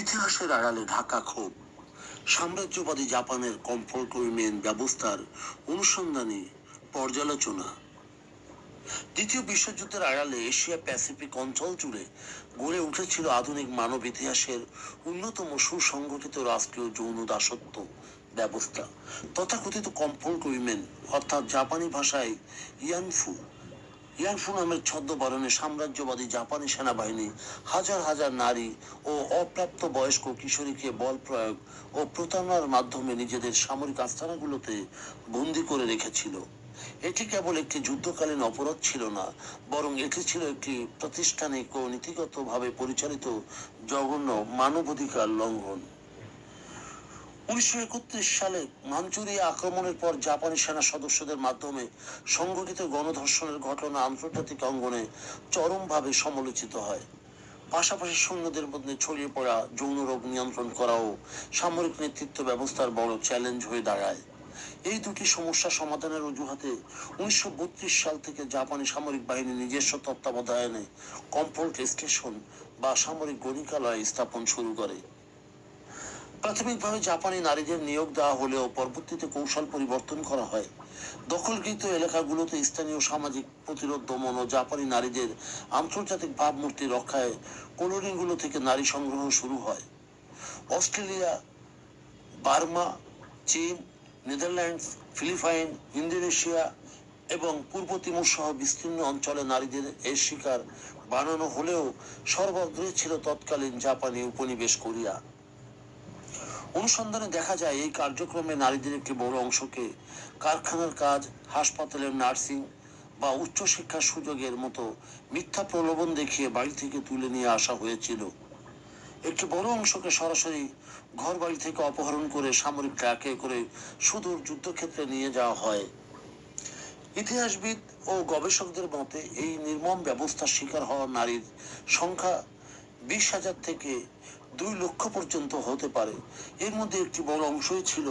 ইতিহাসের আড়ালে ঢাকা ক্ষোভ, সাম্রাজ্যবাদী জাপানের কমফোর্ট উইমেন ব্যবস্থার অনুসন্ধানী পর্যালোচনা। দ্বিতীয় বিশ্বযুদ্ধের আড়ালে এশিয়া প্যাসিফিক অঞ্চল জুড়ে গড়ে উঠেছিল আধুনিক মানব ইতিহাসের অন্যতম সুসংগঠিত রাষ্ট্রীয় যৌন দাসত্ব ব্যবস্থা, তথাকথিত কমফোর্ট উইমেন, অর্থাৎ জাপানি ভাষায় ইয়ানফু। ইয়ানফু নামের ছদ্মবরণে সাম্রাজ্যবাদী জাপানি সেনাবাহিনী হাজার হাজার নারী ও অপ্রাপ্ত বয়স্ক কিশোরীকে বল প্রয়োগ ও প্রতারণার মাধ্যমে নিজেদের সামরিক আস্তানাগুলোতে বন্দী করে রেখেছিল। এটি কেবল একটি যুদ্ধকালীন অপরাধ ছিল না, বরং এটি ছিল একটি প্রাতিষ্ঠানিক ও নীতিগতভাবে পরিচালিত জঘন্য মানবাধিকার লঙ্ঘন। 1931 সালে মাঞ্চুরিয়া আক্রমণের পর জাপানি সেনা সদস্যদের মাধ্যমে সংঘটিত গণধর্ষণের ঘটনা আন্তর্জাতিক অঙ্গনে চরমভাবে সমালোচিত হয়। পাশাপাশি সৈন্যদের মধ্যে ছড়িয়ে পড়া যৌন রোগ নিয়ন্ত্রণ করাও সামরিক নেতৃত্ব ব্যবস্থার বড় চ্যালেঞ্জ হয়ে দাঁড়ায়। এই দুটি সমস্যা সমাধানের অজুহাতে 1932 সাল থেকে জাপানি সামরিক বাহিনী নিজস্ব তত্ত্বাবধানে কমফোর্ট স্টেশন বা সামরিক গণিকালয় স্থাপন শুরু করে। প্রাথমিকভাবে জাপানি নারীদের নিয়োগ দেওয়া হলেও পরবর্তীতে কৌশল পরিবর্তন করা হয়। দখলকৃত এলাকাগুলোতে স্থানীয় সামাজিক প্রতিরোধ দমন ও জাপানি নারীদের আন্তর্জাতিক ভাবমূর্তি রক্ষায় কলোনিগুলো থেকে নারী সংগ্রহ শুরু হয়। অস্ট্রেলিয়া, বার্মা, চীন, নেদারল্যান্ডস, ফিলিপাইন, ইন্দোনেশিয়া এবং পূর্ব তিমুর সহ বিস্তীর্ণ অঞ্চলে নারীদের এর শিকার বানানো হলেও সর্বাগ্রে ছিল তৎকালীন জাপানি উপনিবেশ কোরিয়া। অনুসন্ধানে দেখা যায় এই কার্যক্রমে নারীদের একটি বড় অংশকে কারখানার কাজ, হাসপাতালের নার্সিং বা উচ্চশিক্ষার সুযোগের মতো মিথ্যা প্রলোভন দেখিয়ে বাড়ি থেকে তুলে নিয়ে আসা হয়েছিল। একটি বড় অংশকে সরাসরি ঘর বাড়ি থেকে অপহরণ করে সামরিক ট্রাকে করে সুদূর যুদ্ধক্ষেত্রে নিয়ে যাওয়া হয়। ইতিহাসবিদ ও গবেষকদের মতে এই নির্মম ব্যবস্থার শিকার হওয়া নারীর সংখ্যা 20,000 থেকে 2 লক্ষ পর্যন্ত হতে পারে। এর মধ্যে একটি বড় অংশই ছিল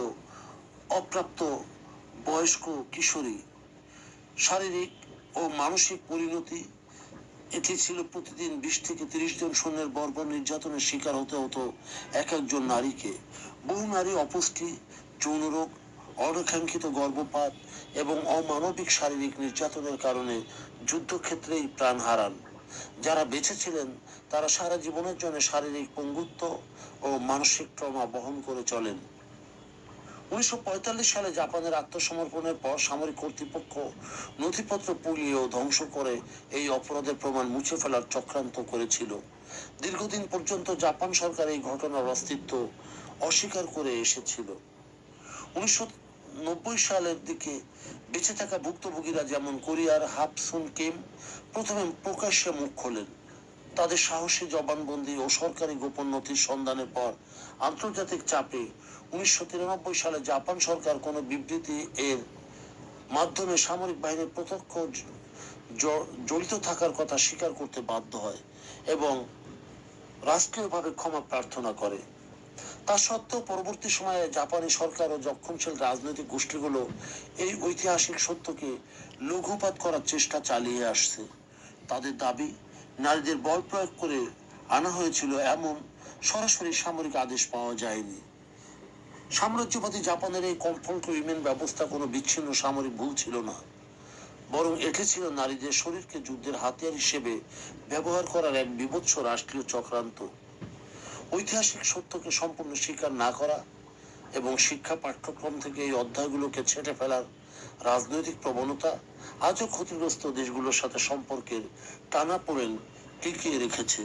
অপ্রাপ্ত বয়স্ক কিশোরী। শারীরিক ও মানসিক পরিণতি, এটি ছিল প্রতিদিন 20 থেকে 30 জন সৈন্যের বর্বর নির্যাতনের শিকার হতে হতো এক একজন নারীকে। বহু নারী অপুষ্টি, যৌন রোগ, অনাকাঙ্ক্ষিত গর্ভপাত এবং অমানবিক শারীরিক নির্যাতনের কারণে যুদ্ধক্ষেত্রেই প্রাণ হারান। যারা বেঁচে ছিলেন তারা সারা জীবনের জন্য শারীরিক পঙ্গুত্ব ও মানসিক ট্রমা বহন করে চলেন। 1945 সালে জাপানের আত্মসমর্পণের পর সামরিক কর্তৃপক্ষ নথিপত্র পুড়িয়ে ও ধ্বংস করে এই অপরাধের প্রমাণ মুছে ফেলার চক্রান্ত করেছিল। দীর্ঘদিন পর্যন্ত জাপান সরকার এই ঘটনার অস্তিত্ব অস্বীকার করে এসেছিল। 1990 সালের দিকে বেঁচে থাকা ভুক্তভোগীরা যেমন কোরিয়ার হাপসুন কিম প্রথমে প্রকাশ্যে মুখ খোলেন। তাদের সাহসী জবানবন্দি ও সরকারি গোপন নথির সন্ধানের পর আন্তর্জাতিক চাপে 1993 সালে জাপান সরকার কোনো বিবৃতি এর মাধ্যমে সামরিক বাহিনীর প্রত্যক্ষ জড়িত থাকার কথা স্বীকার করতে বাধ্য হয় এবং রাষ্ট্রীয়ভাবে ক্ষমা প্রার্থনা করে। তা সত্ত্বেও পরবর্তী সময়ে জাপানি সরকার ও রক্ষণশীল রাজনৈতিক গোষ্ঠীগুলো এই ঐতিহাসিক সত্যকে লঘুপাত করার চেষ্টা চালিয়ে আসছে। তাদের দাবি, নারীদের বল প্রয়োগ করে আনা হয়েছিল এমন সরাসরি সামরিক আদেশ পাওয়া যায়নি। সাম্রাজ্যবাদী জাপানের এই কমফোর্ট উইমেন ব্যবস্থা কোনো বিচ্ছিন্ন সামরিক ভুল ছিল না, বরং এটি ছিল নারীদের শরীরকে যুদ্ধের হাতিয়ার হিসেবে ব্যবহার করার এক বিভৎস রাষ্ট্রীয় চক্রান্ত। ঐতিহাসিক সত্যকে সম্পূর্ণ স্বীকার না করা এবং শিক্ষা পাঠ্যক্রম থেকে এই অধ্যায়গুলোকে ছেঁটে ফেলার রাজনৈতিক প্রবণতা আজও ক্ষতিগ্রস্ত দেশগুলোর সাথে সম্পর্কের টানাপোড়েন টিকিয়ে রেখেছে।